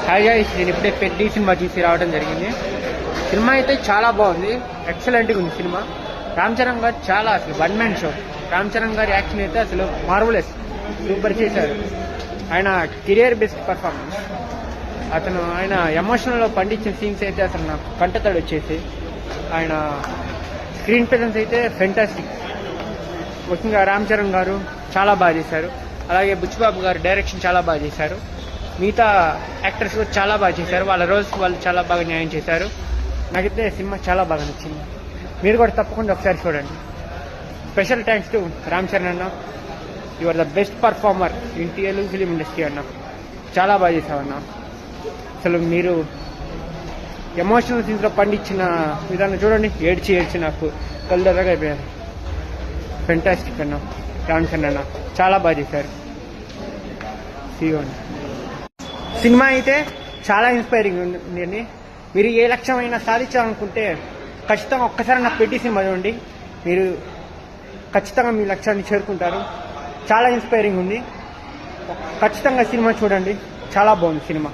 Hi guys, నేను ఇప్పుడే పెద్ద సినిమా చూసి రావడం జరిగింది. సినిమా అయితే చాలా బాగుంది, ఎక్సలెంట్గా ఉంది సినిమా. రామ్ చరణ్ గారు చాలా అసలు one man show. Ram Charan గారి యాక్షన్ అయితే అసలు మార్వలెస్, సూపర్ చేశారు. ఆయన కెరియర్ బెస్ట్ పర్ఫార్మెన్స్. ఆయన ఎమోషనల్లో పండించిన సీన్స్ అయితే అసలు నాకు కంటతడి వచ్చేసి, ఆయన స్క్రీన్ ప్రెజెన్స్ అయితే ఫెంటాస్టిక్. ముఖ్యంగా రామ్ చరణ్ గారు చాలా బాగా చేశారు. అలాగే బుచ్చిబాబు గారు డైరెక్షన్ చాలా బాగా చేశారు. మిగతా యాక్టర్స్ కూడా చాలా బాగా చేశారు. వాళ్ళ రోల్స్ వాళ్ళు చాలా బాగా న్యాయం చేశారు. నాకైతే సినిమా చాలా బాగా నచ్చింది. మీరు కూడా తప్పకుండా ఒకసారి చూడండి. Special thanks to Ram Charan అన్న. You are the best performer in Telugu film industry అన్న. చాలా బాగా చేశావన్న. అసలు మీరు ఎమోషనల్ సీన్స్లో పండించిన విధానం చూడండి. ఏడ్చి నాకు కళ్ళెర్రగా అయిపోయారు. ఫెంటాస్టిక్ అన్న. రామ్ చరణ్ అన్న చాలా బాగా చేశారు. సినిమా అయితే చాలా ఇన్స్పైరింగ్ ఉంది. మీరు ఏ లక్ష్యమైనా సాధించాలనుకుంటే ఖచ్చితంగా ఒక్కసారి నాకు పెట్టి సినిమా చూడండి. మీరు ఖచ్చితంగా మీ లక్ష్యాన్ని చేరుకుంటారు. చాలా ఇన్స్పైరింగ్ ఉంది. ఖచ్చితంగా సినిమా చూడండి. చాలా బాగుంది సినిమా.